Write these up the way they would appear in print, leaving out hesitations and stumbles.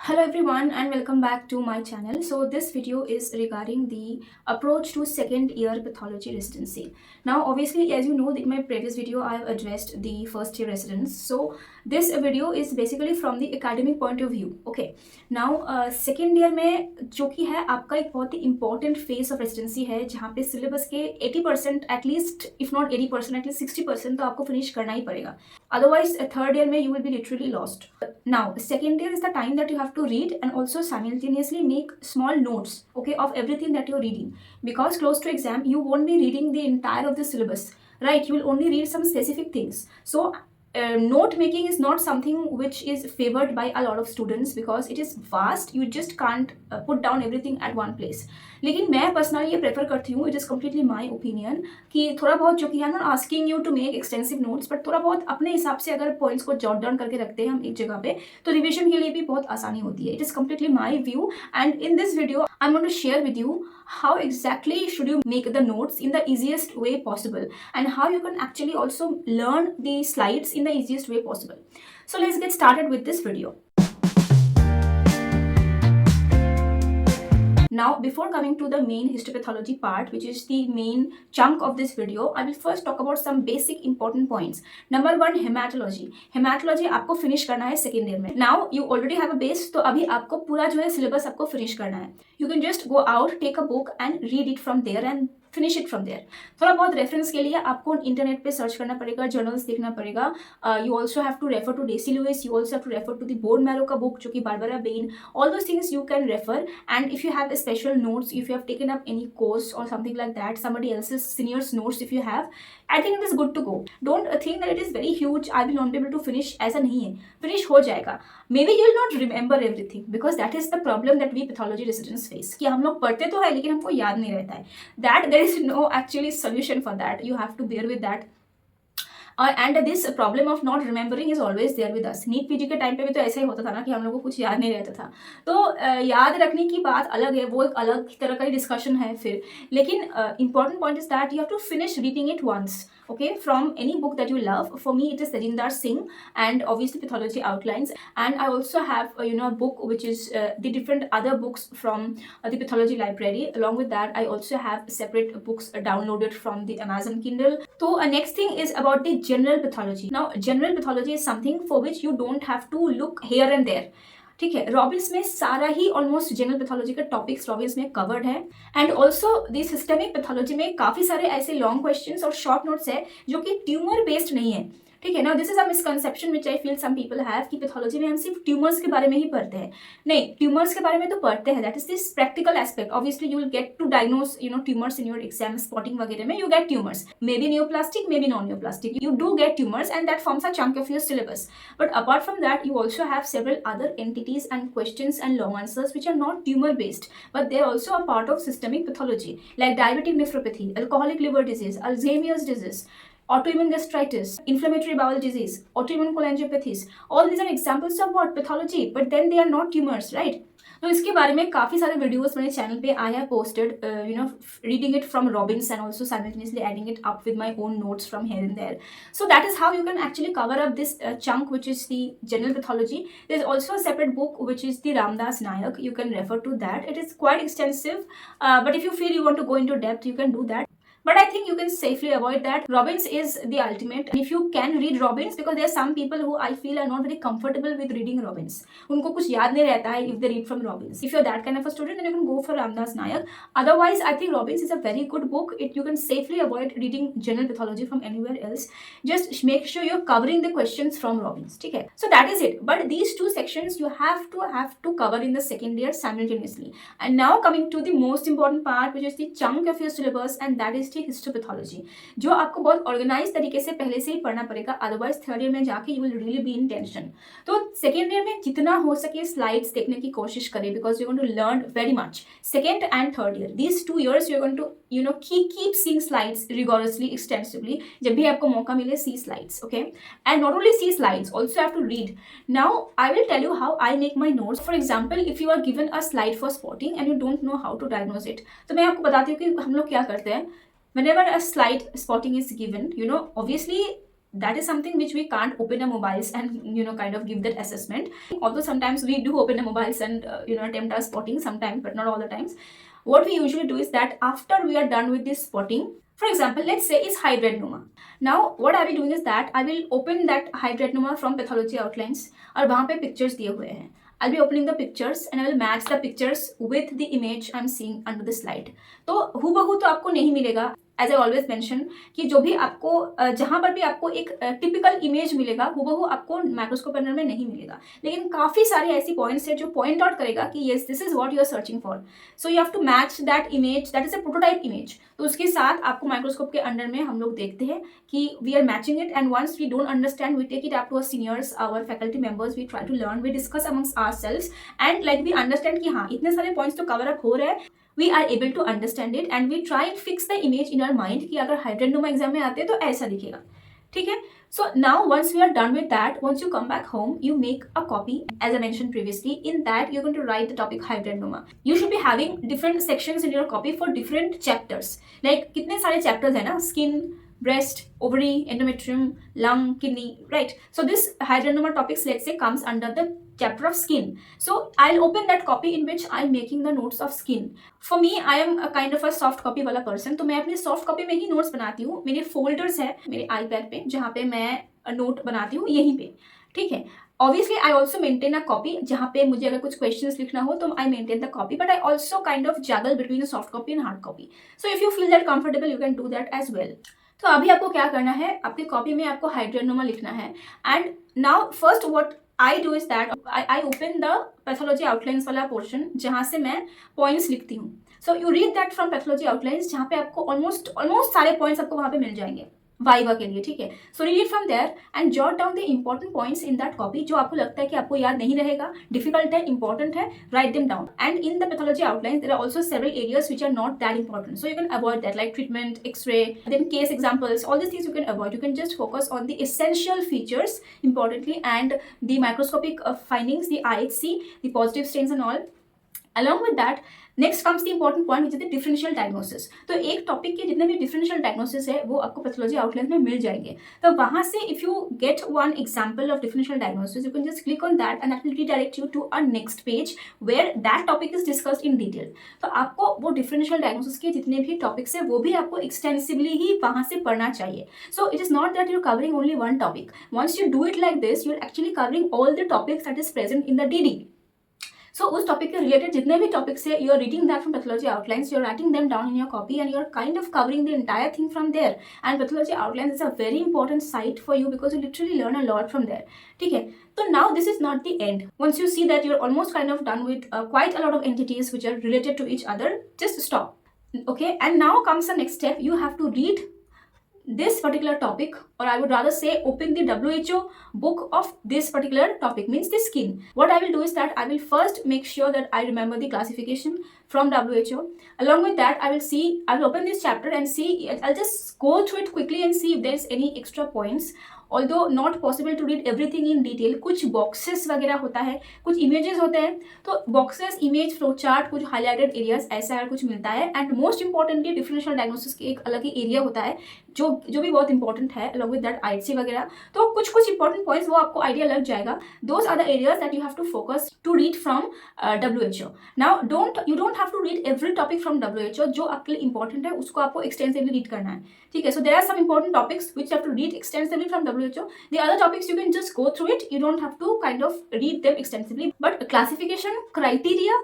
Hello everyone and welcome back to my channel. So this video is regarding the approach to second year pathology residency. Now obviously as you know in my previous video I have addressed the first year residents. So this video is basically from the academic point of view. Okay. Now second year में जो कि है आपका एक बहुत ही important phase of residency है जहाँ पे syllabus के 80% at least if not 80% at least 60% तो आपको finish करना ही पड़ेगा. Otherwise third year में you will be literally lost. Now second year is the time that you have to read and also simultaneously make small notes, okay, of everything that you're reading, because close to exam you won't be reading the entire of the syllabus, right? You will only read some specific things. So note making is not something which is favored by a lot of students because it is vast. You just can't put down everything at one place. लेकिन मैं personally ये prefer करती हूँ, it is completely my opinion, कि थोड़ा बहुत जो कि है ना asking you to make extensive notes, but थोड़ा बहुत अपने हिसाब से अगर पॉइंट्स को जॉट डाउन करके रखते हैं हम एक जगह पे तो रिविजन के लिए भी बहुत आसानी होती है. It is completely my view and in this video I am going to share with you how exactly should you make the notes in the easiest way possible and how you can actually also learn the slides in the easiest way possible. So let's get started with this video. Now, before coming to the main histopathology part, which is the main chunk of this video, I will first talk about some basic important points. Number one, hematology. Hematology आपको finish करना है second year में. Now, you already have a base, तो अभी आपको पूरा जो है syllabus आपको finish करना है. You can just go out, take a book and read it from there and finish it from there. थोड़ा बहुत रेफरेंस के लिए आपको इंटरनेट पे सर्च करना पड़ेगा, जर्नल्स देखना पड़ेगा. You also have to refer to Dacie Lewis, you also have to refer to the bone marrow का बुक जो कि Barbara Bain, all those things you can refer. And if you have special notes, if you have taken up any course और something like that, somebody else's seniors notes if you have, I think it is good to go. Don't think that it is very huge, I will not be able to finish. ऐसा नहीं है, finish हो जाएगा. Maybe you will not remember everything because that is the problem that we pathology residents face, कि हम लोग पढ़ते तो है लेकिन हमको याद नहीं रहता है. That there is no actually solution for that. You have to bear with that. And this problem of not remembering is always there with us. NEET PG के टाइम पे भी तो ऐसा ही होता था ना कि हम लोग को कुछ याद नहीं रहता था. तो याद रखने की बात अलग है, वो एक अलग तरह का ही डिस्कशन है फिर. लेकिन important point is that you have to finish reading it once, okay, from any book that you love. For me it is Tejinder Singh and obviously pathology outlines, and I also have a book which is the different other books from the pathology library. Along with that I also have separate books downloaded from the Amazon Kindle. So next thing is about the general pathology. Now general pathology is something for which you don't have to look here and there. ठीक है, Robins में सारा ही almost general pathology का topics Robins में covered है. And also the systemic pathology में काफी सारे ऐसे लॉन्ग क्वेश्चंस और शॉर्ट नोट्स है जो कि ट्यूमर बेस्ड नहीं है. ठीक है ना, this is a misconception which I feel some people have कि पैथोलॉजी में हम सिर्फ ट्यूमर्स के बारे में ही पढ़ते हैं. नहीं, ट्यूमर्स के बारे में तो पढ़ते हैं, that is this practical aspect. Obviously you will get to diagnose tumours in your exam, spotting वगैरह में you get tumours, may be neoplastic, may be non neoplastic, you do get tumours and that forms a chunk of your syllabus. But apart from that, you also have several other entities and questions and long answers which are not tumor based, but they are also a part of systemic pathology, like diabetic nephropathy, alcoholic liver disease, Alzheimer's disease, autoimmune gastritis, inflammatory bowel disease, autoimmune cholangiopathies. All these are examples of what? Pathology, but then they are not tumors, right? तो इसके बारे में काफ़ी सारे videos मेरे channel पे I have posted, reading it from Robbins and also simultaneously adding it up with my own notes from here and there. So that is how you can actually cover up this chunk which is the general pathology. There is also a separate book which is the Ramdas Nayak. You can refer to that. It is quite extensive, but if you feel you want to go into depth, you can do that. But I think you can safely avoid that. Robbins is the ultimate. If you can read Robbins, because there are some people who I feel are not very comfortable with reading Robbins. उनको कुछ याद नहीं रहता है if they read from Robbins. If you're that kind of a student, then you can go for Ramdas Nayak. Otherwise, I think Robbins is a very good book. You can safely avoid reading general pathology from anywhere else. Just make sure you're covering the questions from Robbins. ठीक है? So that is it. But these two sections you have to cover in the second year simultaneously. And now coming to the most important part, which is the chunk of your syllabus, and that is histopathology, जो आपको बहुत organise तरीके से पहले से ही पढ़ना पड़ेगा. Otherwise third year में जाके you will really be in tension. तो सेकेंड ईयर में जितना हो सके स्लाइड्स देखने की कोशिश करें, because you going to learn very much. Second and third year, these 2 years you going to keep seeing slides rigorously, extensively. जब भी आपको मौका मिले, see slides, okay? And not only see slides, also have to read. Now I will tell you how I make my notes. For example, if you are given a slide for spotting and you don't know how to diagnose it, तो मैं आपको बताती हूँ कि हम लोग क्या करते हैं. Whenever a slide spotting is given, obviously that is something which we can't open our mobiles and kind of give that assessment. Although sometimes we do open our mobiles and attempt our spotting sometimes, but not all the times. What we usually do is that after we are done with this spotting, for example, let's say it's hydradenoма. Now what I will doing is that I will open that hydradenoma from pathology outlines और वहाँ पे pictures दिए हुए हैं. I'll be opening the pictures and I will match the pictures with the image I'm seeing under the slide. तो हूबहू तो आपको नहीं मिलेगा, एज आई ऑलवेज मेंशन कि जो भी आपको जहाँ पर भी आपको एक टिपिकल इमेज मिलेगा हूबहू आपको माइक्रोस्कोप अंदर में नहीं मिलेगा, लेकिन काफ़ी सारे ऐसी पॉइंट्स है जो पॉइंट आउट करेगा कि yes this is what you are searching for. So you have to match that image, that is a prototype image. तो उसके साथ आपको माइक्रोस्कोप के अंडर में हम लोग देखते हैं कि we are matching it, and once we don't understand we take it up to our seniors, our faculty members, we try to learn, we discuss amongst ourselves and like we understand कि हाँ इतने सारे points तो cover up हो रहे हैं. We are able to understand it and we try and fix the image in our mind कि अगर hydradenoma एग्जाम में आते हैं तो ऐसा दिखेगा. ठीक है. So now once we are done with that, once you come back home, you make a copy as I mentioned previously. In that you're going to write the topic hydradenoma. You should be having different sections in your copy for different chapters. Like कितने सारे chapters है ना, skin, breast, ovary, endometrium, lung, kidney, right? So this hydradenoma topics let's say comes under the chapter of skin. So I'll open that copy in which I'm making the notes of skin. For me, I am a kind of a soft copy वाला person. तो मैं अपनी soft copy में ही notes बनाती हूँ. मेरे folders है मेरे iPad पे जहाँ पे मैं note बनाती हूँ यहीं पे. ठीक है. Obviously, I also maintain a copy जहाँ पे मुझे अगर कुछ questions लिखना हो तो I maintain the copy, but I also kind of juggle between the soft copy and hard copy. So if you feel that comfortable, you can do that as well. तो अभी आपको क्या करना है, आपके कॉपी में आपको hydradenoma लिखना है. And now first what I do is that I open the pathology outlines वाला portion जहाँ से मैं points लिखती हूँ. So you read that from pathology outlines जहाँ पे आपको almost सारे points आपको वहाँ पे मिल जाएंगे वाइवा के लिए. ठीक है. So read it from there and jot down the important points in that copy. जो आपको लगता है कि आपको याद नहीं रहेगा, डिफिकल्ट है, इंपॉर्टेंट है, write them down. And in the pathology outline there are also several areas which are not that important, so you can avoid that, like treatment, X-ray, then case examples, all this things you can avoid. You can just focus on the essential features importantly and the microscopic findings, the IHC, the positive stains and all. Along with that, next comes the important point which is the differential diagnosis. तो एक topic के जितने भी differential diagnosis है वो आपको pathology outline में मिल जाएंगे. तो वहाँ से if you get one example of differential diagnosis, you can just click on that and that will redirect you to a next page where that topic is discussed in detail. तो आपको वो differential diagnosis के जितने भी topics है वो भी आपको extensively ही वहाँ से पढ़ना चाहिए. So it is not that you're covering only one topic. Once you do it like this, you're actually covering all the topics that is present in the DD. So उस topic के related जितने भी topics है, you are reading that from pathology outlines, you are writing them down in your copy and you are kind of covering the entire thing from there. And pathology outlines is a very important site for you because you literally learn a lot from there. ठीक है. तो now this is not the end. Once you see that you are almost kind of done with quite a lot of entities which are related to each other, just stop. Okay, and now comes the next step. You have to read this particular topic, or I would rather say open the WHO book of this particular topic, means the skin. What I will do is that I will first make sure that I remember the classification from WHO. Along with that, I will open this chapter and see, I'll just go through it quickly and see if there is any extra points. Although not possible to read everything in detail, कुछ boxes वगैरह होता है, कुछ images होते हैं, तो boxes, image, flow chart, कुछ highlighted areas ऐसा कुछ मिलता है. And most importantly differential diagnosis के एक अलग ही area होता है जो भी बहुत important है, along with that IHC वगैरह. तो कुछ important points वो आपको idea लग जाएगा. Those are the areas that you have to focus to read from WHO. Now you don't have to read every topic from WHO. जो आपके लिए important है उसको आपको extensively read करना है. ठीक है. So there are some important topics which you have to read extensively from WHO. The other topics you can just go through it. You don't have to kind of read them extensively. But classification, criteria,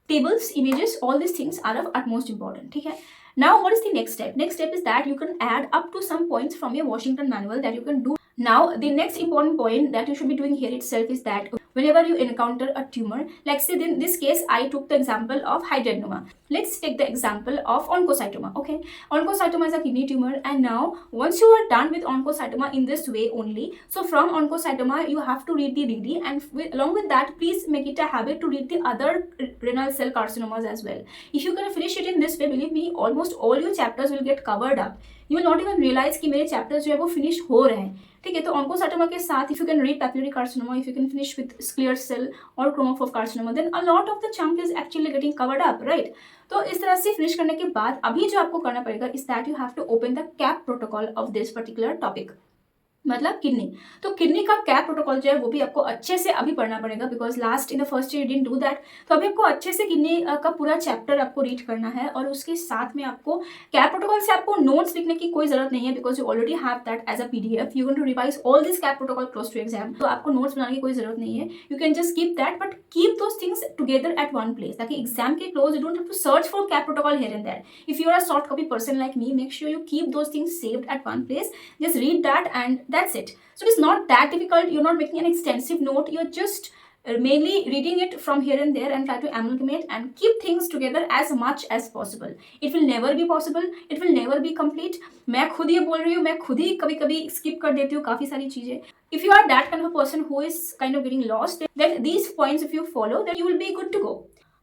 tables, images, all these things are of utmost importance. ठीक है. Now what is the next step? Next step is that you can add up to some points from your Washington manual that you can do. Now the next important point that you should be doing here itself is that whenever you encounter a tumor, like say in this case I took the example of hydradenoma. Let's take the example of oncocytoma. Okay, oncocytoma is a kidney tumor, and now once you are done with oncocytoma in this way only, so from oncocytoma you have to read the DD, and along with that please make it a habit to read the other renal cell carcinomas as well. If you can finish it in this way, believe me, almost all your chapters will get covered up. You will not even realize कि मेरे chapters जो है वो finish हो रहे हैं. ठीक है. तो oncocytoma के साथ if you can read papillary carcinoma, if you can finish with clear cell or chromophobe carcinoma, then a lot of the chunk is actually getting covered up, right? तो इस तरह से फिनिश करने के बाद अभी जो आपको करना पड़ेगा is that you have to open the CAP protocol of this particular topic. मतलब किडनी। तो किडनी का कैप प्रोटोकॉल जो है वो भी आपको अच्छे से अभी पढ़ना पड़ेगा, because last in the first year didn't do that. तो अभी आपको अच्छे से किडनी का पूरा चैप्टर आपको रीड करना है, और उसके साथ में आपको कैप प्रोटोकॉल से आपको नोट्स लिखने की कोई जरूरत नहीं है, because you already have that as a PDF. You can to revise all this cap protocol close to exam, तो आपको नोट्स बनाने की कोई जरूरत नहीं है। You can just keep that, but keep those things together at one place, ताकि exam के close you don't have to search for cap protocol here and there. If you are a soft copy person like me, make sure you keep those things saved at one place, just read that and that's it. So it's not that difficult. You're not making an extensive note. You're just mainly reading it from here and there and try to amalgamate and keep things together as much as possible. It will never be possible. It will never be complete. मैं खुद ये बोल रही हूँ, मैं खुद ही कभी कभी skip कर देती हूँ काफ़ी सारी चीज़ें. If you are that kind of a person who is kind of getting lost, then these points if you follow, then you will be good to go.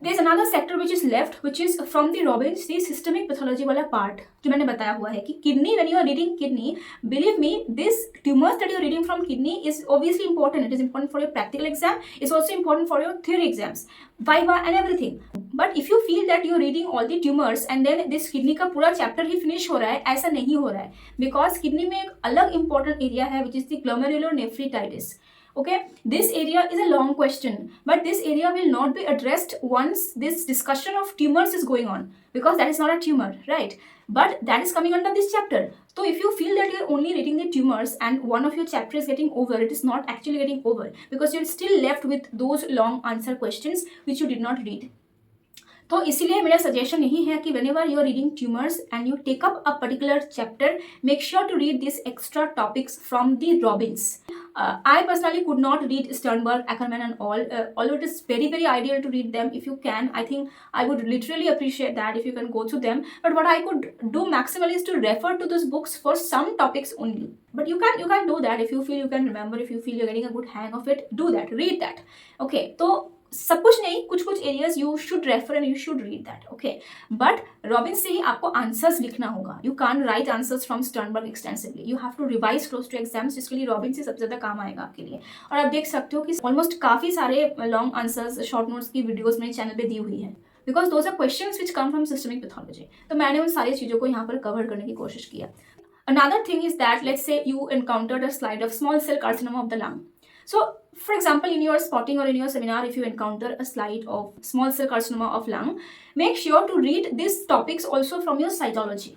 There's another sector which is left, which is from the Robbins, the systemic pathology वाला part जो मैंने बताया हुआ है कि kidney, when you are reading kidney, believe me, this tumors that you are reading from kidney is obviously important. It is important for your practical exam. It's also important for your theory exams, viva and everything. But if you feel that you are reading all the tumors and then this kidney का पूरा chapter ही finish हो रहा है, ऐसा नहीं हो रहा है, because kidney में एक अलग important area है which is the glomerulonephritis. Okay, this area is a long question, but this area will not be addressed once this discussion of tumors is going on, because that is not a tumor, right? But that is coming under this chapter. So if you feel that you're only reading the tumors and one of your chapter is getting over, it is not actually getting over, because you're still left with those long answer questions which you did not read. तो इसीलिए मेरा suggestion यही है कि whenever you are reading tumors and you take up a particular chapter, make sure to read these extra topics from the Robbins. I personally could not read Sternberg, Ackerman and all, although it is very, very ideal to read them if you can. I think I would literally appreciate that if you can go through them. But what I could do maximally is to refer to those books for some topics only. But you can do that if you feel you can remember, if you feel you're getting a good hang of it, do that, read that. Okay, तो सब कुछ नहीं, कुछ कुछ areas you should refer and you should read that. Okay, but Robbins से ही आपको answers लिखना होगा. You can write answers from Sternberg extensively. You have to revise close to exams, जिसके लिए रॉबिन्स से सबसे ज़्यादा काम आएगा आपके लिए. और आप देख सकते हो कि ऑलमोस्ट काफ़ी सारे लॉन्ग आंसर्स शॉर्ट नोट्स की वीडियोज़ मेरे चैनल पर दी हुई है, because those are questions which come from systemic pathology. तो मैंने उन सारी चीज़ों को यहाँ पर कवर करने की कोशिश किया. Another thing is that let's say you encountered a slide of small cell carcinoma of the lung. So, for example, in your spotting or in your seminar, if you encounter a slide of small cell carcinoma of lung, make sure to read these topics also from your cytology.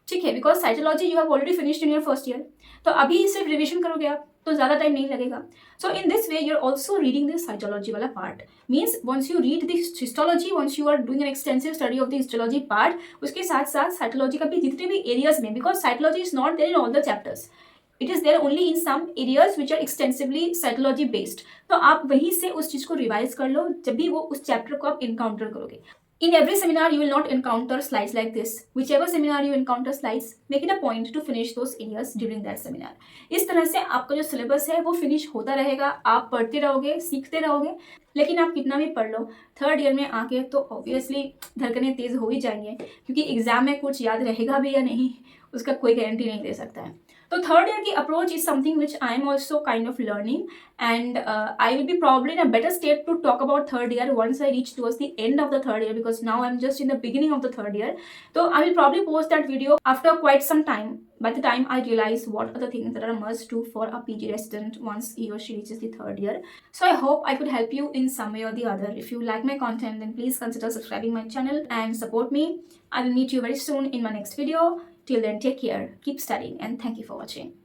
ठीक है, because cytology you have already finished in your first year. तो अभी सिर्फ revision करोगे आप तो ज़्यादा time नहीं लगेगा. So in this way, you're also reading this cytology वाला part. Means once you read this histology, once you are doing an extensive study of the histology part, उसके साथ साथ cytology का भी जितने भी areas में, because cytology is not there in all the chapters. It is there only in some areas which are extensively cytology based. तो आप वहीं से उस चीज़ को रिवाइज कर लो जब भी वो उस चैप्टर को आप इनकाउंटर करोगे. In every seminar, you will not encounter slides like this. Whichever seminar you encounter slides, make it a point to finish those areas during that seminar. इस तरह से आपका जो सिलेबस है वो फिनिश होता रहेगा. आप पढ़ते रहोगे, सीखते रहोगे, लेकिन आप कितना भी पढ़ लो, थर्ड ईयर में आके तो ऑब्वियसली धड़कनें तेज़ हो ही जाएंगे, क्योंकि एग्जाम में कुछ याद रहेगा भी या नहीं उसका कोई गारंटी नहीं दे सकता है. तो थर्ड ईयर की approach is something which I am also kind of learning, and I will be probably in a better state to talk about third year once I reach towards the end of the third year, because now I am just in the beginning of the third year. तो I will probably post that video after quite some time, by the time I realize what are the things that are must do for a PG resident once he or she reaches the third year. So I hope I could help you in some way or the other. If you like my content, then please consider subscribing my channel and support me. I will meet you very soon in my next video. Till then, take care, keep studying, and thank you for watching.